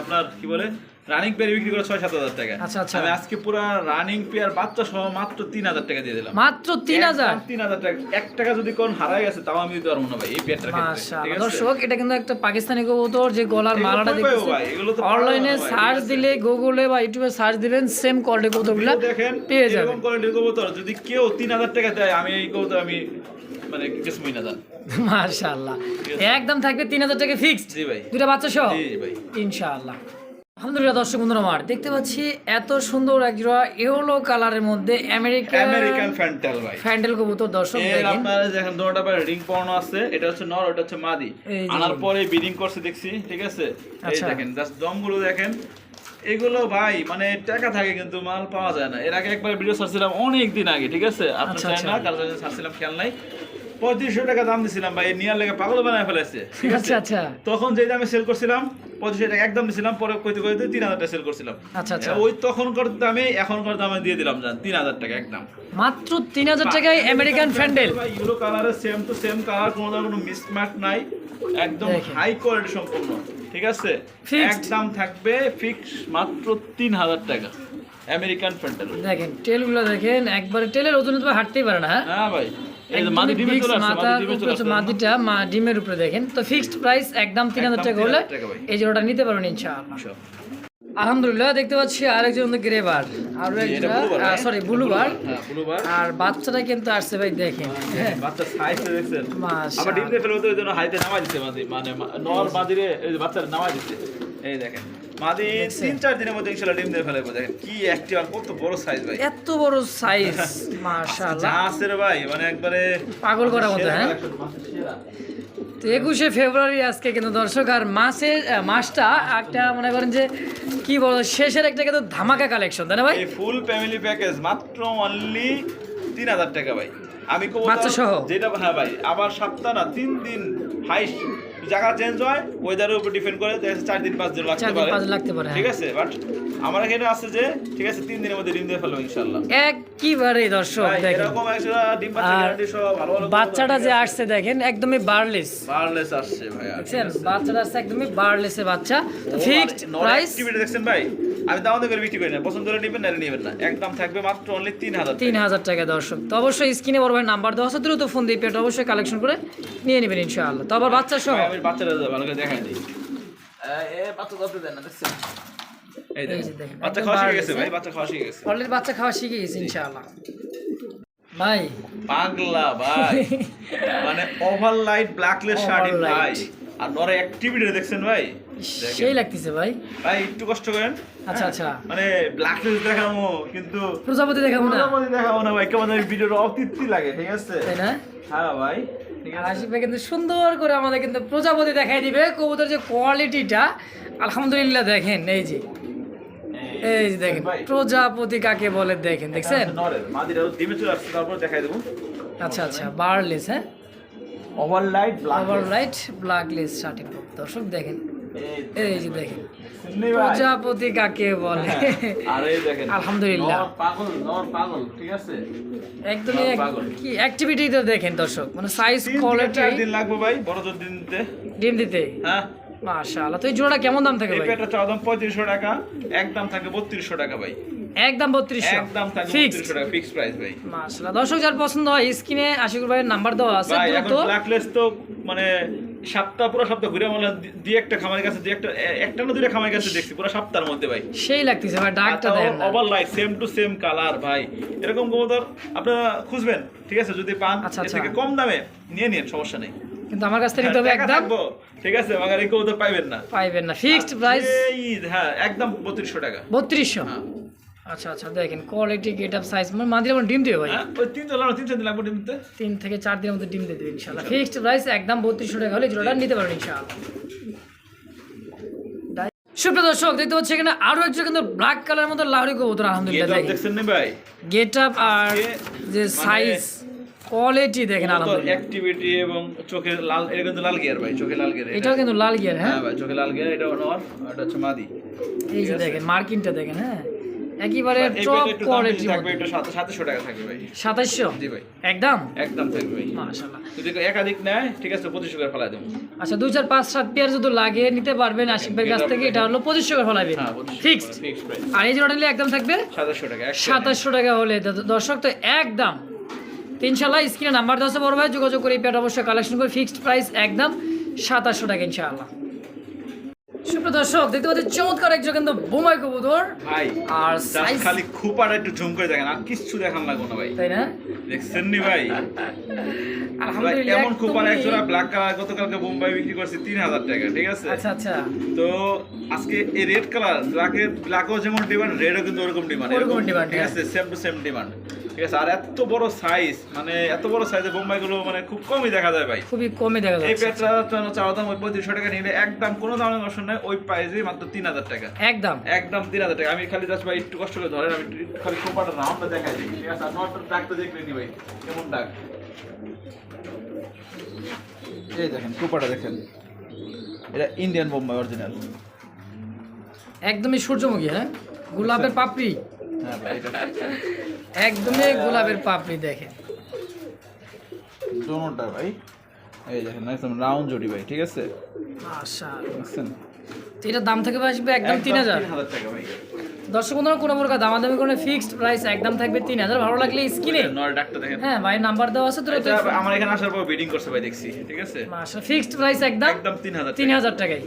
আপনার কি বলে রানিং পেয়ার বিক্রি করে 6-7 হাজার টাকা। আচ্ছা, আচ্ছা। আমি আজকে পুরো রানিং পেয়ার বাচ্চা সহ মাত্র 3000 টাকা দিয়ে দিলাম। মাত্র 3000। 3000 টাকা। 1 টাকা যদি কোন হারায় গেছে তাও আমি দিতে পারবো না ভাই এই পেয়ারটার ক্ষেত্রে। ঠিক মাশাআল্লাহ আছে দর্শক এটা কিন্তু একটা পাকিস্তানি কবুতর যে গলার এগুলো মালাটা কই পাবো দেখতেছেন, ভাই? এগুলো তো অনলাইনে পাওয়া যায় না ভাই, সার্চ ঠিক আছে? দিলে গুগলে বা ইউটিউবে সার্চ দিবেন সেম কোয়ালিটি কবুতরগুলো দেখেন পেয়ে যাবেন। এরকম কোয়ালিটির কবুতর যদি কেউ 3000 টাকা দেয় আমি এই কবুতর আমি মানে কিছুই না জান। মাশাআল্লাহ একদম থাকবে 3000 টাকা ফিক্সড। জি ভাই, দুটো বাচ্চা সহ জি ভাই। ইনশাআল্লাহ। আলহামদুলিল্লাহ দর্শক বন্ধুরা আমার দেখতে পাচ্ছি এত সুন্দর এক জোড়া ইয়েলো কালারের মধ্যে আমেরিকান ফ্যান্টাল ভাই। ফ্যান্ডেল কবুতর দর্শক এর দেখেন। আপনারা দেখেন দুটোটা পারে রিং পরানো আছে, এটা হচ্ছে নর ওটা হচ্ছে মাদি। এই যে। আনার পরে ব্রিডিং করছে দেখছি। ঠিক আছে, এই আচ্ছা। দেখেন জাস্ট দমগুলো দেখেন। এগুলো ভাই মানে টাকা থাকে কিন্তু মাল পাওয়া যায় না। এর আগে একবার ভিডিও ছাড়ছিলাম অনেক দিন আগে। ঠিক আছে, আপনার আচ্ছা, জানেন না আচ্ছা। কারণ ছাড়ছিলাম খেয়াল নাই। 3500 টাকা দাম দিছিলাম ভাই, নিয়ার লেগে পাগল বানায় ফেলেছে, ঠিক আছে? আচ্ছা আচ্ছা তখন যে দামে সেল করছিলাম 2500 টাকা একদম দিছিলাম, পরে কইতে কইতে 3000 টাকা সেল করছিলাম। আচ্ছা আচ্ছা ওই তখনকার দামে এখনকার দামে দিয়ে দিলাম জান 3000 টাকা একদম। মাত্র 3000 টাকায় আমেরিকান ফ্যান্ডেল। ভাই ইউরো কালারের সেম টু সেম কালার, কোনো মিসম্যাচ নাই, একদম দেখেন। হাই কোয়ালিটি সম্পূর্ণ, ঠিক আছে? Fixed। একদম থাকবে ফিক্স মাত্র 3000 টাকা আমেরিকান ফ্যান্ডেল। দেখেন টেলগুলো দেখেন, একবারে টেলের ওজনে তো হাঁটতেই পারে না। হ্যাঁ হ্যাঁ ভাই, এই যে মাদি ডিমে চলে আসছে, মাদি ডিমে চলে আসছে। মাদিটা ডিমের উপরে দেখেন। তো ফিক্সড প্রাইস একদম 3000 টাকা হলে 3000 টাকা ভাই। এই জোড়াটা নিতে পারবেন ইনশাআল্লাহ। আলহামদুলিল্লাহ দেখতে পাচ্ছি আরেকজন গ্রেবার, আর একটা সরি ব্লুবার। হ্যাঁ ব্লুবার। আর বাচ্চাটা কিন্তু আসছে ভাই দেখেন। হ্যাঁ বাচ্চা সাইজ দেখছেন, মাশাআল্লাহ। আবার ডিম দিয়ে ফেলে তো ওইজন্য হাইতে নামাই দিতে মাদি, মানে নর মাদিরে এই যে বাচ্চাটা নামাই দিতে। এই দেখেন মাদি 3-4 দিনের মধ্যে ইনশাআল্লাহ ডিম দিয়ে ফেলাবো। দেখেন কি অ্যাক্টিভ আর কত বড় সাইজ ভাই, এত বড় সাইজ মাশাআল্লাহ, যা আছে রে ভাই, মানে একবারে পাগল করার মতো। হ্যাঁ তো 21শে ফেব্রুয়ারি আজকে কিন্তু দর্শক, আর মাসটা একটা মনে করেন যে কি বলবো, শেষের একটা কিন্তু ধামাকা কালেকশন, তাই না ভাই? এই ফুল ফ্যামিলি প্যাকেজ মাত্র অনলি 3000 টাকা ভাই। আমি কবো বাচ্চা সহ? যেটা হ্যাঁ ভাই, আবার সপ্তাহ না 3 দিন হাইস্ট জায়গা চেঞ্জ হয়, ওয়েদারের উপর ডিপেন্ড করে, 4 দিন 5 দিন লাগতে 4 দিন পারে, 5 দিন লাগতে পারে। ঠিক আছে? বাট আমার এখানে আছে যে ঠিক আছে 3 দিনের মধ্যে ডিম দিয়ে ফেলবো ইনশাআল্লাহ। একবারে দর্শক ভাই দেখেন, এরকম একটা ডিম বাচ্চা আর গ্যারান্টি সব ভালো ভালো বাচ্চাটা যে আসছে দেখেন একদমই বারলেস, বারলেস আসছে ভাই। দেখছেন বাচ্চাটা আসছে একদমই বারলেসের বাচ্চা। তো ফিক্সড প্রাইস টিভিটা দেখছেন ভাই, আমি দাম করে বিক্রি করি না, পছন্দ করে নেবেন না নেবেন না, একদম থাকবে মাত্র অনলি 3000 টাকা দর্শক। তো অবশ্যই স্ক্রিনে বড় ভাই নাম্বার দেওয়া আছে, দ্রুত ফোন দিয়ে পেটা অবশ্যই কালেকশন করে নিয়ে নেবেন ইনশাআল্লাহ। তো আবার বাচ্চা সহ আমি বাচ্চাটা ভালো করে দেখাই দিই। বাচ্চা ধরতে দেন না, দেখছেন? এই দেখেন বাচ্চা খাওয়া শিখে গেছে ভাই, বাচ্চা খাওয়া শিখে গেছে অলরেডি, বাচ্চা খাওয়া শিখে গেছে ইনশাআল্লাহ। ভাই পাগলা ভাই, মানে ওভারলাইট ব্ল্যাকলেস শার্ট ভাই, আর নরে অ্যাক্টিভিটি দেখছেন ভাই, সেই লাগতেছে ভাই। ভাই একটু কষ্ট করেন। আচ্ছা আচ্ছা, মানে ব্ল্যাকলেস দেখাবো কিন্তু প্রজাপতি দেখাবো না, প্রজাপতি দেখাবো না ভাই, কেমন ভিডিওটা অতৃপ্তি লাগে, ঠিক আছে? তাই না? হ্যাঁ ভাই, আর আশিক ভাই কিন্তু সুন্দর করে আমাদের কিন্তু প্রজাপতি দেখাই দিবে। কবুতর যে কোয়ালিটিটা আলহামদুলিল্লাহ দেখেন, এই যে দেখেন প্রজাপতি কাকে বলে দেখেন, দেখছেন? নরের মাদিরা ডিমে চলে আসছে, তারপর দেখাই দেবো। আচ্ছা আচ্ছা, বারলেস। হ্যাঁ ওভারলাইট ওভারলাইট ব্ল্যাকলেস শার্টিং দর্শক দেখেন, এই যে দেখেন ভাই প্রজাপতি কাকে বলে। আরে দেখেন আলহামদুলিল্লাহ নর পাগল, ঠিক আছে? একদমই কি অ্যাক্টিভিটিটা দেখেন দর্শক, মানে সাইজ কোয়ালিটি। 4 দিন লাগবে ভাই বড় জোর দিন দিতে, ডিম দিতে। হ্যাঁ মাশাআল্লাহ। তো এই জোড়াটা কেমন দাম থাকে এই ভাই? পেটা চাওয়া দাম 3500 টাকা, একদম থাকে 3200 টাকা ভাই, একদম 3200, একদম থাকে ফিক্সড 3200 টাকা ফিক্স প্রাইস ভাই। মাশাআল্লাহ। দর্শক যার পছন্দ হয় স্ক্রিনে আশিকুর ভাইয়ের নাম্বার দেওয়া আছে, ভাই দ্রুত এখন ব্ল্যাকলেস তো মানে পুরো সপ্তাহ ঘুরে মানে দুই একটা খামারের কাছে, একটা না দুইটা খামারের কাছে দেখছি পুরো সপ্তাহের মধ্যে ভাই, সেই লাগতেছে ভাই, ডাকটা দেন না। ওভারলাইট সেম টু সেম কালার ভাই, এরকম কবুতর আপনারা খুঁজবেন, ঠিক আছে? যদি পান আচ্ছা, এর থেকে কম দামে নিয়ে নিন, সমস্যা নেই, কিন্তু আমার কাছ থেকে নিতে হবে টাকা একদম, থাকবো, ঠিক আছে? মাগার এই কবুতর পাইবেন না, পাইবেন না। ফিক্সড প্রাইস হ্যাঁ একদম 3200 টাকা। 3200। হ্যাঁ আচ্ছা আচ্ছা, দেখেন কোয়ালিটি, গেটআপ, সাইজ, মানে মাদিরা মানে ডিম দিবে ভাই। হ্যাঁ ওই 3 দিন লাগবে ডিম দিতে, 3 থেকে 4 দিনের মধ্যে ডিম দিয়ে দেবে ইনশাআল্লাহ। ফিক্সড প্রাইস একদম 3200 টাকা হলে জোড়াটা নিতে পারবেন ইনশাআল্লাহ। সুপ্রিয় দর্শক দেখতে পাচ্ছি এখানে আরো একটা কিন্তু ব্ল্যাক কালারের মধ্যে লাহরি কবুতর, আলহামদুলিল্লাহ দেখেন দেখছেন না ভাই, গেটআপ আর যে সাইজ কোয়ালিটি দেখেন আলহামদুলিল্লাহ। অ্যাক্টিভিটি এবং চোখে লাল, এটা কিন্তু লাল গিয়ার ভাই, চোখে লাল গিয়ার, এটাও কিন্তু লাল গিয়ার। হ্যাঁ হ্যাঁ ভাই চোখে লাল গিয়ার, এটা নর, এটা হচ্ছে মাদি। এই যে দেখেন মার্কিংটা দেখেন, হ্যাঁ একেবারে এই টপ পেটে একটু দাম কোয়ালিটি বেশি থাকবে, এটা 2700 টাকা থাকবে ভাই। 2700 জি ভাই, একদম একদম থাকবে ভাই। মাশাআল্লাহ। যদি একাধিক নেয় ঠিক আছে 2500 করে ফেলাই দেবো। আচ্ছা 2 4 5 7 পেয়ার যদি লাগে নিতে পারবেন আশিক ভাইয়ের কাছ থেকে, এটা হলো 2500 করে ফলাইবে হ্যাঁ 2500 ফিক্সড। ফিক্স প্রাইস, আর এই জোড়াটা নিলে একদম থাকবে 2700 টাকা। 2700 টাকা হলে দর্শক তো একদম ইনশাআল্লাহ স্ক্রিনে নাম্বার দেওয়া আছে, বড় ভাই যোগাযোগ করে এই পেয়ারটা অবশ্যই কালেকশন করে ফিক্সড প্রাইস একদম 2700 টাকা ইনশাআল্লাহ। সুপ্রিয় দর্শক দেখতে পাচ্ছেন চমৎকার একজন কিন্তু বোমাই কবুতর ভাই, আর জাস্ট সাইজ খালি খুপাটা একটু ঝুম করে দেখেন, আর কিছু দেখান লাগবে না ভাই, তাই না? দেখছেন নি ভাই? আলহামদুলিল্লাহ এমন খুপার এক জোড়া ব্ল্যাক কালার গতকালকে বোম্বাই বিক্রি করছি 3000 টাকা, ঠিক আছে? আচ্ছা আচ্ছা, তো আজকে এই রেড কালার ব্ল্যাকও যেমন ডিমান্ড, রেডও কিন্তু ওরকম ডিমান্ড, ওরকম demand, ঠিক আছে? সেম টু সেম ডিমান্ড, ঠিক আছে? আর এত বড় সাইজ, মানে এত বড় সাইজে বোম্বাই গুলো মানে খুব কমই দেখা যায় ভাই। খুবই কমই দেখা এই যাচ্ছে পেটটা চাওয়া দাম ওই 3500 টাকা নিলে একদম কোনো দামের অপশন নাই, ওই প্রাইসে মাত্র 3000 টাকা, একদম একদম 3000 টাকা। আমি খালি জাস্ট ভাই একটু কষ্ট করে ধরেন, আমি একটু খালি কোপাটা রাউন্ডটা দেখাই দিই, ঠিক আছে? আর নটটা ডাকতে দেখলে নি ভাই কেমন ডাক, এই দেখেন টুপাটা দেখেন, এটা ইন্ডিয়ান বোম্বাই অরিজিনাল। একদমই সূর্যমুখী, হ্যাঁ গোলাপের পাপড়ি, হ্যাঁ ভাই এটা একদমই গোলাপের পাপড়ি দেখেন দোনোটা ভাই। এই দেখেন একদম রাউন্ড জুটি ভাই, ঠিক আছে। মাশাআল্লাহ। দেখছেন তো এটার দাম থেকে আসবে একদম 3000 টাকা ভাই। দর্শক বন্ধুরা কোনো প্রকার দামাদামি করে ফিক্সড প্রাইস একদম থাকবে 3000। ভালো লাগলে স্ক্রিনে নর ডাকটা দেখেন, হ্যাঁ ভাই নাম্বার দেওয়া আছে, এটা আমার এখানে আসার পর বিডিং করছে ভাই, দেখছি, ঠিক আছে। মাশাআল্লাহ ফিক্সড প্রাইস একদম একদম 3000 টাকায়।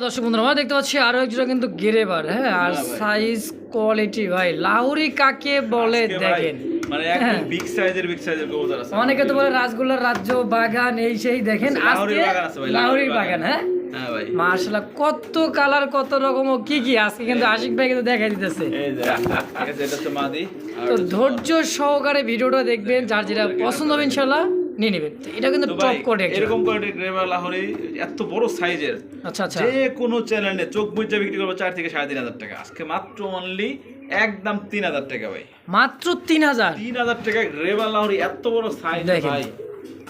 দর্শক বন্ধুরা আমরা দেখতে পাচ্ছি আরো এক জোড়া কিন্তু গেরেবার, হ্যাঁ আর সাইজ কোয়ালিটি ভাই লাহুরি কাকে বলে আজকে ভাই, দেখেন, মানে একদম বিগ সাইজের কবুতর আছে। অনেকে তো বলে রাজগোল্লার রাজ্য বাগান এই সেই, দেখেন লাহুরির আজকে বাগান আছে ভাই, লাহুরির বাগান, হ্যাঁ হ্যাঁ ভাই। মাশাআল্লাহ কত কালার কত রকম ও কি কি আজকে কিন্তু আশিক ভাই কিন্তু দেখাই দিতেছে। এই যে ঠিক আছে, এটা হচ্ছে মাদি। আর তো ধৈর্য সহকারে ভিডিওটা দেখবেন, যার যেটা পছন্দ হবে ইনশাআল্লাহ নিয়ে নেবেন। তো এটা কিন্তু তো টপ ভাই, কোয়ালিটি, এরকম কোয়ালিটির গ্রেভার লাহোরি এত বড় সাইজের, আচ্ছা আচ্ছা যে কোনো চ্যানেলে চোখ বুঝে বিক্রি করবো 4 থেকে 3500 টাকা। আজকে মাত্র অনলি একদম 3000 টাকা ভাই, মাত্র 3000। 3000 টাকা গ্রেভার লাহোরি এত বড় সাইজ দেখেন। ভাই।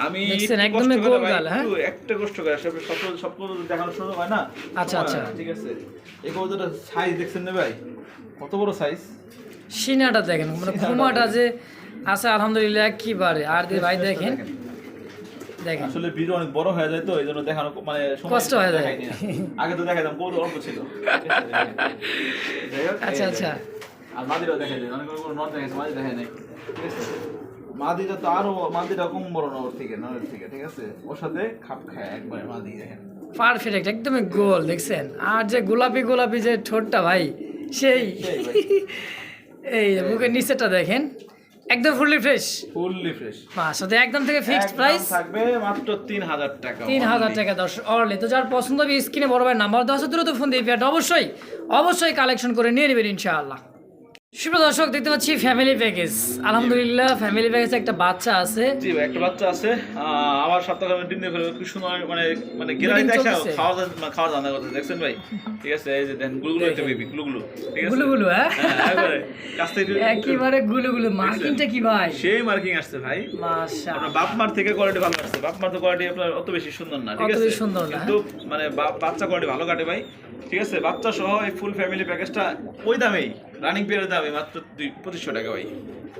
আমি দেখছেন, একটু একদমই কষ্ট করে গোল ভাই, গাল, হ্যাঁ? একটু একটা কষ্ট করে সব দেখানোর সুযোগ হয় না। আচ্ছা, সময় আচ্ছা। হয় না, ঠিক আছে। এই কবুতরটার সাইজ দেখছেন না ভাই, কত বড় সাইজ। সিনাটা দেখেন, মানে খুমাটা যে আছে আলহামদুলিল্লাহ একেবারে। আর দিয়ে ভাই দেখেন দেখেন আসলে ভিডিও অনেক বড় হয়ে যায় তো এই জন্য দেখানো মানে সময় কষ্ট হয়ে যায়। দেখাইনি না। আগে তো দেখাইতাম কবুতর অল্প ছিল। যাই হোক, আচ্ছা এই আচ্ছা আর মাদিরাও দেখাই যায়, অনেক কোনো নট দেখাইছে, মাদি দেখাই নাই, ঠিক আছে। মাদিটা তো আরো, মাদিটা কম বড় না ওর থেকে, নরের থেকে, ঠিক আছে। ওর সাথে খাপ খায় একবারে মাদি, দেখেন পারফেক্ট একদমই গোল দেখছেন। আর যে গোলাপি গোলাপি যে ঠোঁটটা ভাই সেই সেই ভাই। এই বুকের নিচেটা দেখেন একদম ফুললি ফ্রেশ, ফুললি ফ্রেশ। সাথে একদম থেকে ফিক্সড প্রাইস থাকবে মাত্র 3000 টাকা, 3000 টাকা। দর্শক অনলি। তো যার পছন্দ হবে স্ক্রিনে বড় ভাই নাম্বার দেওয়া আছে, দ্রুত ফোন দিয়ে পেয়ারটা অবশ্যই অবশ্যই কালেকশন করে নিয়ে নেবেন ইনশাআল্লাহ। সুপ্রিয় দর্শক দেখতে পাচ্ছি ফ্যামিলি প্যাকেজ, আলহামদুলিল্লাহ ফ্যামিলি প্যাকেজে একটা বাচ্চা আছে। জি ভাই, একটা বাচ্চা আছে। আমার সপ্তাহে ডিম দিয়ে ফেলে খুব সুন্দর, মানে মানে গেলারি Meeting দেখা চলতেছে। খাওয়া দাওয়া করতে, দেখছেন ভাই, ঠিক আছে। এই যে দেন গুলগুলো একটা বেবি, গুলগুলো, ঠিক আছে। গুলুগুলু, হ্যাঁ হ্যাঁ, একবারে কাছ থেকে একেবারে গুলুগুলু। মার্কিংটা কি ভাই, সেই মার্কিং আসছে ভাই। মাশাআল্লাহ আপনার বাপ মার থেকে কোয়ালিটি ভালো আসছে। বাপ মার তো কোয়ালিটি আপনার অত বেশি সুন্দর না, ঠিক অত আছে, বেশি সুন্দর না, কিন্তু মানে বাচ্চা কোয়ালিটি ভালো কাটে ভাই, ঠিক আছে। বাচ্চা সহ এই ফুল ফ্যামিলি প্যাকেজটা ওই দামেই, রানিং পিরিয়ডের দামে মাত্র 2500 টাকা ভাই।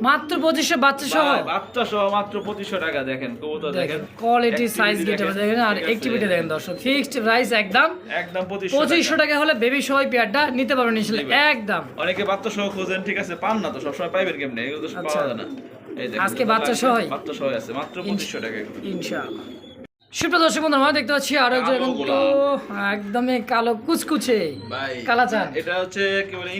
মাত্র 2500 বাচ্চা সহ, ভাই, বাচ্চা সহ মাত্র 2500 টাকা। দেখেন কবুতর দেখেন দেখেন, কোয়ালিটি সাইজ Activity গেট দেখেন, দেখেন আর ঠিক আছে। অ্যাক্টিভিটি দেখেন দর্শক। ফিক্সড প্রাইস একদম একদম 2500 টাকা হলে বেবি সহ পেয়ারটা নিতে পারবেন ইনশাআল্লাহ একদম। অনেকে বাচ্চা সহ খোঁজেন, ঠিক আছে, পান না তো, সবসময় পাইবেন কেমনে, এগুলো তো আচ্ছা। পাওয়া যায় না। এই দেখেন, আজকে বাচ্চা সহই? বাচ্চা সহ আছে মাত্র 2500 টাকা। ইনশাআল্লাহ। সুপ্রিয় দর্শক বন্ধুরা আমরা দেখতে পাচ্ছি আরো একজন কালো কিন্তু গোলাপ। একদমই কালো কুচকুচে ভাই কালাচান, এটা হচ্ছে কি বলে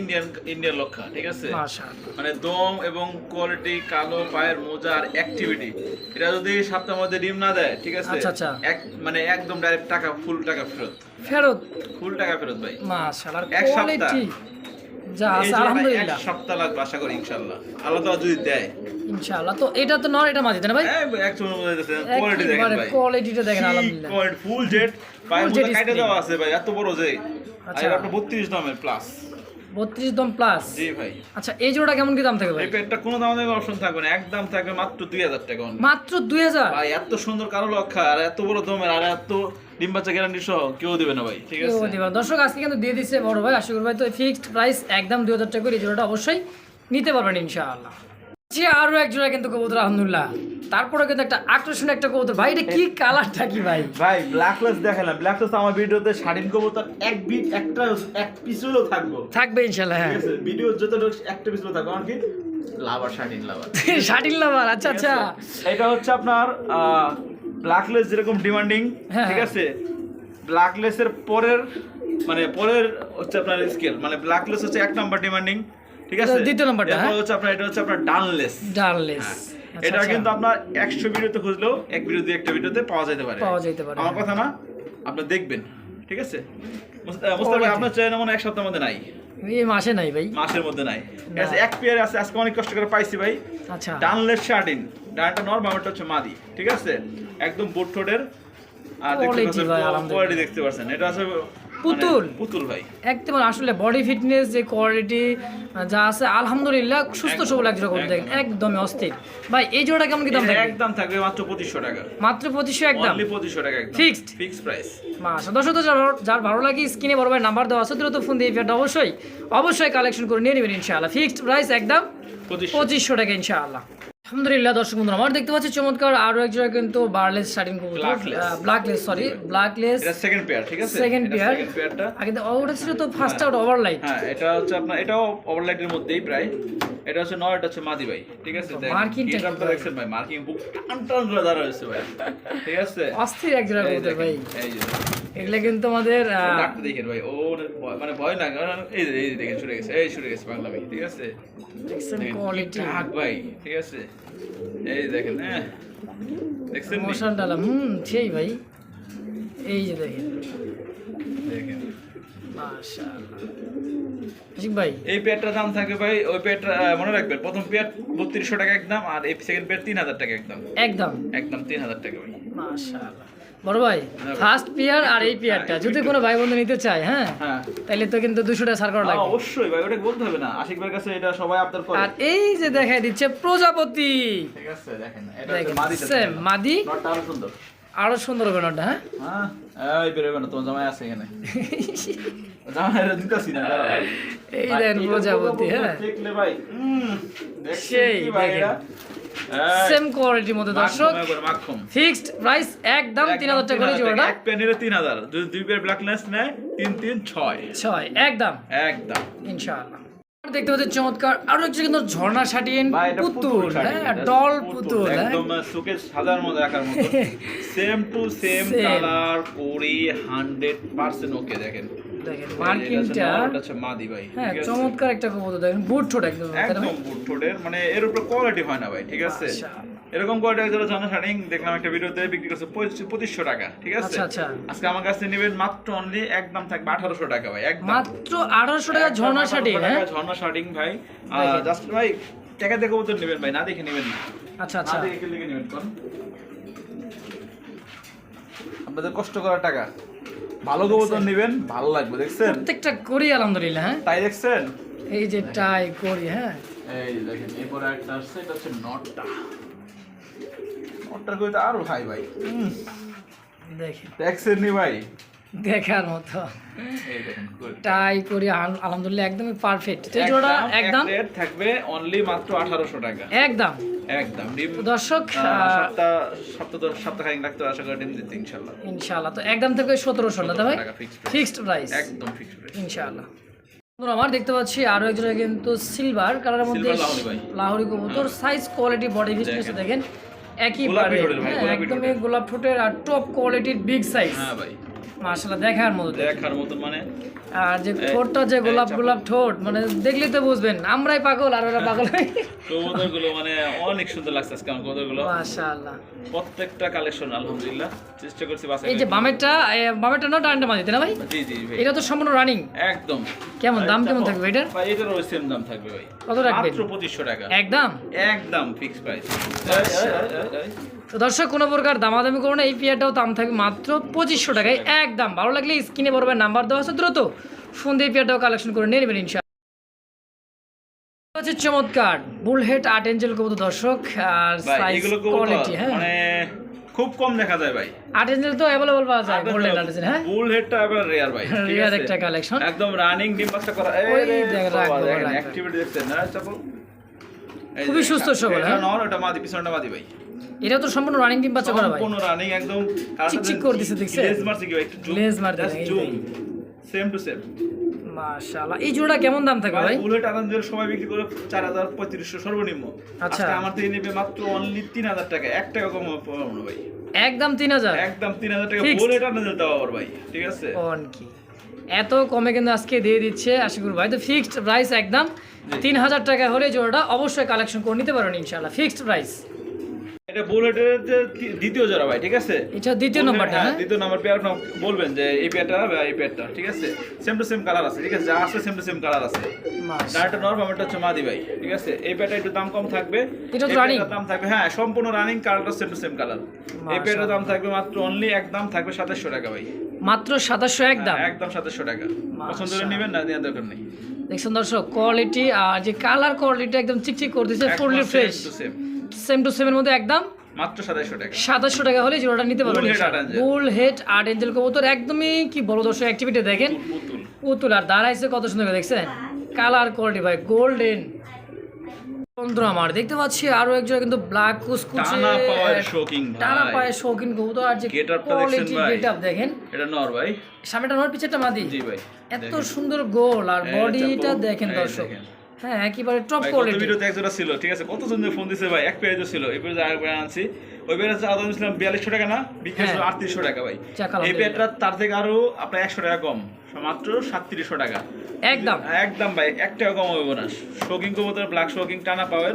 ইন্ডিয়ান লক্ষা, ঠিক আছে। মাশাআল্লাহ মানে দম এবং কোয়ালিটি, কালো পায়ের মোজা আর অ্যাক্টিভিটি, এটা যদি সপ্তাহের মধ্যে ডিম না দেয়, ঠিক আছে, আচ্ছা, আচ্ছা। মানে একদম ডাইরেক্ট টাকা, ফুল টাকা ফেরত, ফেরত, ফুল টাকা ফেরত ভাই। মাশাআল্লাহ এক সপ্তাহ। কোয়ালিটি যা এই আছে জন্য আলহামদুলিল্লাহ এক সপ্তাহ লাগবে আশা করি ইনশাআল্লাহ, আল্লাহ তাআলা যদি দেয়। ইনশাআল্লাহ। তো এটা তো নর, এটা মাঝে তাই না ভাই? একচুয়ালি মনে হচ্ছে কোয়ালিটি দেখেন একেবারে ভাই, কোয়ালিটিটা দেখেন আলহামদুলিল্লাহ। কোয়ালিটি ফুল জেড, পায়ের Full মোজা jet কাটে screen। দেওয়া আছে ভাই, এত বড় যে। আচ্ছা। আর আপনার 32 দামের প্লাস। 32 দম প্লাস। জি ভাই। আচ্ছা এই জোড়াটা কেমন কি দাম থাকবে ভাই? এই পেটটা কোনো দামে অপশন থাকবে না, একদম থাকবে মাত্র 2000 টাকা only। মাত্র 2000। ভাই এত সুন্দর কালো লক্ষা আর এত বড় দমের আর এত ডিম বাচ্চা গ্যারান্টি সহ কেউ দিবে না ভাই, ঠিক আছে। দর্শক আজকে কিন্তু দিয়ে দিচ্ছে বড় ভাই আশিকুর ভাই। তো ফিক্সড প্রাইস একদম 2000 টাকা করে এই জোড়াটা অবশ্যই নিতে পারবেন ইনশাআল্লাহ। আরো এক জোড়া কিন্তু কবুতর আলহামদুলিল্লাহ, তারপরে কিন্তু একটা আকর্ষণীয় একটা কবুতর ভাই। এটা কি কালারটা কি ভাই? ভাই ব্ল্যাকলেস দেখালাম, ব্ল্যাকলেস আমার ভিডিওতে স্বাধীন কবুতর এক পিস হলেও থাকবে ইনশাআল্লাহ, হ্যাঁ। ঠিক আছে, ভিডিও যত একটা পিস হলেও থাকবে, কারণ কি লাভার স্বাধীন লাভার শাটিল লাভার, আচ্ছা আচ্ছা। এটা হচ্ছে আপনার ব্ল্যাকলেস যেরকম ডিমান্ডিং, হ্যাঁ, ঠিক আছে। ব্ল্যাকলেসের পরের হচ্ছে আপনার স্কেল, মানে ব্ল্যাকলেস হচ্ছে 1 নাম্বার ডিমান্ডিং, ঠিক আছে। দ্বিতীয় নাম্বারটা, এরপর হচ্ছে আপনার এটা হচ্ছে আপনার ডানলেস। ডানলেস, এটা কিন্তু আপনার 100 ভিডিওতে খুঁজলেও এক ভিডিও দিয়ে একটা ভিডিওতে পাওয়া যেতে পারে, আমার কথা না, আপনি দেখবেন, ঠিক আছে। মুস্তাফা ভাই আপনার চ্যানেলে মনে হয় এক সপ্তাহের মধ্যে নাই, এই মাসে নাই ভাই, মাসের মধ্যে নাই, ঠিক আছে। এক পেয়ার আছে, আজকে অনেক কষ্ট করে পাইছি ভাই। আচ্ছা ডানলেস শার্টিন, ডানটা নর, বামটা হচ্ছে মাদি, ঠিক আছে। একদম বুট ঠোঁটের আর দেখতে Quality পাচ্ছেন ভাই, আলহামদুলিল্লাহ। কোয়ালিটি দেখতে পাচ্ছেন, এটা আছে পুতুল পুতুল ভাই একদম আসলে বডি ফিটনেস যে কোয়ালিটি যা আছে আলহামদুলিল্লাহ সুস্থ সবল এক জোড়া কবুতর দেখেন একদমই অস্থির ভাই এই জোড়াটা কেমন কি দাম থাকবে একদম থাকবে মাত্র 2500 টাকা মাত্র 2500 একদম অনলি 2500 টাকা একদম ফিক্সড প্রাইস মাশাআল্লাহ দর্শক যার ভালো লাগে স্ক্রিনে বড় ভাই নাম্বার দেওয়া আছে দ্রুত ফোন দিয়ে ফেরত অবশ্যই কালেকশন করে নিয়ে নেবেন ইনশাআল্লাহ ফিক্সড প্রাইস একদম 2500 টাকা ইনশাআল্লাহ আলহামদুলিল্লাহ দর্শক বন্ধুরা আমার দেখতে পাচ্ছি চমৎকার আরো এক জোড়া কিন্তু বারলেস স্টার্টিং কবুতর ব্ল্যাকলেস এটা সেকেন্ড পেয়ার ঠিক আছে সেকেন্ড পেয়ার পেয়ারটা আগে তো ওটা ছিল তো ফার্স্ট আউট ওভারলাইট হ্যাঁ এটা হচ্ছে আপনার এটাও ওভারলাইটের মধ্যেই প্রায় এটা হচ্ছে নয় এটা হচ্ছে মাদি ভাই ঠিক আছে মার্কিংটা এটা দেখছেন ভাই মার্কিং বুক টান করে দাঁড়া হয়েছে ভাই ঠিক আছে অস্থির এক জোড়া কবুতর ভাই এই যে এগুলা কিন্তু আমাদের ডাকতে দেখেন ভাই ও মানে ভয় না কারণ এই যে দেখেন শুরু গেছে বাংলা ভাই ঠিক আছে দেখছেন কোয়ালিটি ডাক ভাই ঠিক আছে এই দেখেন হ্যাঁ দেখছেন মোশন ডালা সেই ভাই এই যে দেখেন মাশাআল্লাহ ঠিক ভাই এই পেয়ারটার দাম থাকে ভাই ওই পেয়ারটা মনে রাখবেন প্রথম পেয়ার 3200 টাকা একদম আর এই সেকেন্ড পেয়ার 3000 টাকা একদম 3000 টাকা ভাই মাশাআল্লাহ বড় ভাই ফার্স্ট পেয়ার আর এই পেয়ারটা যদি কোনো ভাই বন্ধু নিতে চায় হ্যাঁ তাহলে তো কিন্তু 200 টাকা ছাড় করা লাগবে অবশ্যই ভাই ওটা বলতে হবে না আশিক ভাইয়ের কাছে এটা সবাই আপনার করে আর এই যে দেখাই দিচ্ছে প্রজাপতি ঠিক আছে দেখেন এটা হচ্ছে মাদি সেম মাদি নটটা আরো সুন্দর হবে নটটা হ্যাঁ এই বেরোবে না তোমার জামাই আছে এখানে জামাইরা দিতাছি না এই দেন প্রজাপতি হ্যাঁ দেখলে ভাই সেই দেখেন সেম কোয়ালিটির মধ্যে দর্শক ফিক্সড প্রাইস একদম 3000 টাকা করে জোড়া এক প্যানেলে 3000 যদি দুই পেয়ার ব্ল্যাকনেস নেয় 3 3 6 একদম ইনশাআল্লাহ দেখতে পাচ্ছেন চমৎকার আরো একটা কিন্তু ঝর্ণা শাটিন পুতুল হ্যাঁ ডল পুতুল একদম সুকে সাজার মধ্যে রাখার মতো সেম টু সেম কালার কোরি 100% ওকে দেখেন মার্কিংটা এটা হচ্ছে মাদি ভাই হ্যাঁ চমৎকার একটা কবুতর দেখেন বুট ঠোঁট একদম বুট ঠোঁটের মানে এর উপরে কোয়ালিটি হয় না ভাই ঠিক আছে এরকম কোয়ালিটি যারা ঝর্ণা শাটিং দেখলাম একটা ভিডিওতে বিক্রি করছে 2500 টাকা ঠিক আছে আচ্ছা আজকে আমার কাছে নেবেন মাত্র অনলি একদম থাকবে 1800 টাকা ভাই একদম মাত্র 1800 টাকা ঝর্ণা শাটিং হ্যাঁ ঝর্ণা শাটিং ভাই জাস্ট ভাই টাকা দিয়ে কবুতর নেবেন ভাই না দেখে নেবেন না আচ্ছা না দেখে লিখে নেবেন কোন আপনাদের কষ্ট করার টাকা ভালো কবুতর নেবেন ভালো লাগবে দেখছেন প্রত্যেকটা করি আলহামদুলিল্লাহ হ্যাঁ তাই দেখছেন এই যে টাই করি হ্যাঁ এই দেখেন এরপর একটা আসছে এটা হচ্ছে নটটা কই তো আরো হাই ভাই দেখেন দেখছেন নি ভাই দেখার মতো এই দেখেন টাই করি আলহামদুলিল্লাহ একদমই পারফেক্ট এই জোড়া একদম রেট থাকবে অনলি মাত্র 1800 টাকা একদম দর্শক সপ্তাহে রাখতে আশা করি ডিম দিতে ইনশাআল্লাহ তো একদম থেকে 1700 না ভাই ফিক্সড প্রাইস একদম ফিক্সড প্রাইস ইনশাআল্লাহ আমার দেখতে পাচ্ছি আরো এক জোড়া কিন্তু সিলভার কালারের মধ্যে লাহোরি কবুতর সাইজ কোয়ালিটি বডি ফিটনেস দেখেন একইবারে একদমই গোলাপ ঠোঁটের আর টপ কোয়ালিটির বিগ সাইজ হ্যাঁ ভাই মাশাআল্লাহ দেখার মতো মানে আর যে ঠোঁটটা যে গোলাপ ঠোঁট মানে দেখলেই তো বুঝবেন আমরাই পাগল আর ওরা পাগল কবুতরগুলো মানে অনেক সুন্দর লাগছে আজকে আমার কবুতরগুলো মাশাআল্লাহ প্রত্যেকটা কালেকশন আলহামদুলিল্লাহ চেষ্টা করছি বাসায় এই যে বামেরটা না ডানটা মাঝে না ভাই জি জি ভাই এটা তো সম্পূর্ণ রানিং একদম কেমন দাম কেমন থাকবে এটার ভাই এটার ওই সেম দাম থাকবে ভাই কত রাখবেন মাত্র 2500 টাকা একদম ফিক্স প্রাইস তো দর্শক কোনো প্রকার দামাদামি করো না এই পেয়ারটাও দাম থাকবে মাত্র 2500 টাকায় একদম ভালো লাগলে স্ক্রিনে বড় নাম্বার দেওয়া আছে দ্রুত ফোন দিয়ে পেয়ারটাও কালেকশন করে নিয়ে নেবেন ইনশাআল্লাহ চমৎকার বুলহেড আর্ট এঞ্জেল কবুতর দর্শক আর সাইজ কোয়ালিটি হ্যাঁ মানে খুব কম দেখা যায় ভাই আর্ট এঞ্জেল তো अवेलेबल পাওয়া যায় গোল্ডেন আর্ট এঞ্জেল হ্যাঁ বুলহেডটা এবার রেয়ার ভাই রেয়ার একটা কালেকশন একদম রানিং ডিম বাক্সটা করা এই দেখেন অ্যাক্টিভিটি দেখছেন না চাপল খুবই সুস্থ সবল হ্যাঁ নর এটা মাদি পিছনটা মাদি ভাই এটা তো সম্পূর্ণ রানিং ডিম বাচ্চা করা ভাই সম্পূর্ণ রানিং একদম চিকচিক করে দিছে দেখছেন লেজ মারছে কি ভাই একটু লেজ মার দেয় সেম টু সেম মাশাআল্লাহ এই জোড়া কেমন দাম থাকবে ভাই বুলেট আনন্দের সময় বিক্রি করে 4500 সর্বনিম্ন আচ্ছা আমার থেকে নেবে মাত্র অনলি 3000 টাকা 1 টাকা কম পাবো না ভাই একদম 3000 একদম 3000 টাকা বুলেট আনন্দের দাও আর ভাই ঠিক আছে কোন কি এত কমে কিন্তু আজকে দিয়ে দিচ্ছে আশিকুর ভাই তো ফিক্সড প্রাইস একদম 3000 টাকা হলে জোড়াটা অবশ্যই কালেকশন করে নিতে পারেন ইনশাআল্লাহ ফিক্সড প্রাইস এটা বুলেটের দ্বিতীয় জোড়া ভাই, ঠিক আছে? এটা দ্বিতীয় নাম্বারটা, হ্যাঁ দ্বিতীয় নাম্বার পেয়ার বলবেন যে এই পেয়ারটা বা এই পেয়ারটা, ঠিক আছে? সেম টু সেম কালার আছে, ঠিক আছে? যা আছে সেম টু সেম কালার আছে। ডাটা নর বামেরটা হচ্ছে মাদি ভাই, ঠিক আছে? এই পেয়ারটা একটু দাম কম থাকবে, এটা তো রানিং দাম থাকবে, হ্যাঁ সম্পূর্ণ রানিং, কালারটা সেম টু সেম কালার। এই পেয়ারটার দাম থাকবে মাত্র অনলি একদম থাকবে 2700 টাকা ভাই, মাত্র 2700 একদম, একদম 2700 টাকা। পছন্দ করে নেবেন, না নেওয়ার দরকার নেই। দেখছেন দর্শক, কোয়ালিটি আর যে কালার কোয়ালিটি একদম চিকচিক করতেছে, fully fresh, same to same এর মধ্যে একদম মাত্র 2700 টাকা। 2700 টাকা হলে জোড়াটা নিতে পারবেন। ফুল হেড আর্ট এঞ্জেল কবুতর, একদমই কি বড় দর্শক, অ্যাক্টিভিটি দেখেন, পুতুল আর দাঁড়াইছে কত সুন্দর করে, দেখছেন কালার কোয়ালিটি ভাই গোল্ডেন। বন্ধুরা আমার দেখতে পাচ্ছি আরো একজন কিন্তু ব্ল্যাক কুচকুচে টানা পাওয়ার শোকিং ভাই, টানা পায়ে শৌখিন কবুতর, আর যে গেটআপটা কোয়ালিটি দেখছেন ভাই, গেটআপ দেখেন। এটা নর ভাই, সামনেটা নর পিছেরটা মাদি। জি ভাই, এত সুন্দর গোল আর বডিটা দেখেন দর্শক, হ্যাঁ একেবারে টপ কোয়ালিটি। ভিডিওতে একজোড়া ছিল, ঠিক আছে? কত সুন্দর ফোন দিছে ভাই, এক পেয়ার ছিল, এই পেয়ার আরেকবার আনছি। ওই পেয়ারটা চাওয়া দাম ছিলাম 4200 টাকা, না বিক্রি হলো 3800 টাকা ভাই। এই পেয়ারটা তার থেকে আরো আপনার 100 টাকা কম, মাত্র 3700 টাকা একদম, একদম ভাই, 1 টাকা কম হবে না। শোকিং কবুতর ব্ল্যাক শোকিং টানা পাওয়ার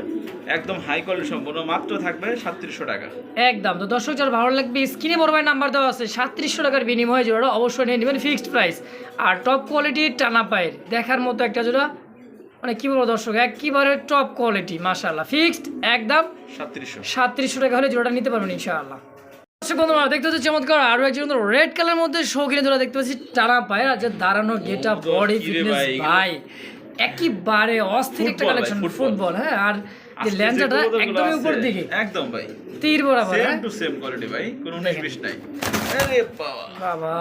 একদম হাই কোয়ালিটি সম্পূর্ণ, মাত্র থাকবে 3700 টাকা একদম। তো দর্শক যার ভালো লাগবে স্ক্রিনে বড় ভাই নাম্বার দেওয়া আছে, 3700 টাকার বিনিময়ে জোড়া অবশ্যই নিয়ে নেবেন, ফিক্সড প্রাইস। আর টপ কোয়ালিটির টানা পায়ের দেখার মতো একটা জোড়া, মানে কি বলবো দর্শক, একেবারে টপ কোয়ালিটি মাশাআল্লাহ, ফিক্সড একদম 3700 টাকা হলে জোড়াটা নিতে পারবেন ইনশাআল্লাহ। দর্শক বন্ধুরা দেখতে হচ্ছে চমৎকার আরো একজন রেড কালার মধ্যে শৌখিন জোড়া দেখতে পাচ্ছি, টানা পায়ের আর যে দাঁড়ানো গেটা বডি ফিটনেস ভাই একেবারে অস্থির একটা কালেকশন, ফুটবল, হ্যাঁ আর যে ল্যাঞ্চাটা একদমই উপর দিকে, একদম ভাই তীর বরাবর, সেম টু সেম কোয়ালিটি ভাই, কোনো 19-20 নাই। আরে বাবা বাবা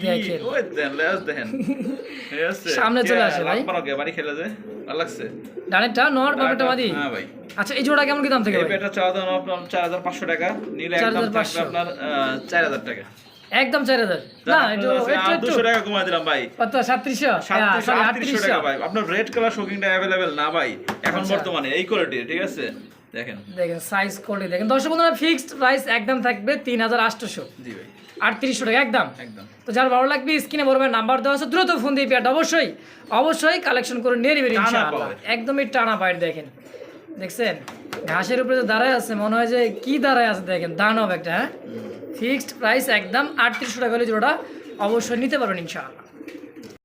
দেখেন, ওই দেন লেস দেন, সামনে চলে আসে ভাই, আপনাকে বাড়ি খেলে যে ভালো লাগছে। ডানেরটা নর বামেরটা মাদি, হ্যাঁ ভাই। আচ্ছা এই জোড়া কেমন কি দাম থেকে এই ভাই? পেটা চাওয়া দাম আপনার 4500 টাকা, নিলে একদম থাকবে আপনার 4000 টাকা, একদম 4000 না, এটা 200 টাকা কমাই দিলাম ভাই, কত 3700 3800 টাকা ভাই। আপনার রেড কালার শোকিংটা अवेलेबल না ভাই এখন বর্তমানে এই কোয়ালিটি, ঠিক আছে? দেখেন সাইজ কোয়ালিটি দেখেন দর্শক বন্ধুরা, ফিক্সড প্রাইস একদম থাকবে 3800, জি ভাই 3800 টাকা একদম। একদম। তো যার ভালো লাগবে স্ক্রিনে বড় ভাই নাম্বার দেওয়া আছে, দ্রুত ফোন দিয়ে পেয়ারটা অবশ্যই কালেকশন করে নিয়ে নেবেন ইনশাআল্লাহ। একদমই টানা পায়ের দেখেন, দেখছেন ঘাসের উপরে যে দাঁড়ায় আছে, মনে হয় যে কি দাঁড়ায় আছে দেখেন, দানব একটা, হ্যাঁ ফিক্সড প্রাইস একদম 3800 টাকা হলে জোড়া অবশ্যই নিতে পারবেন ইনশাআল্লাহ।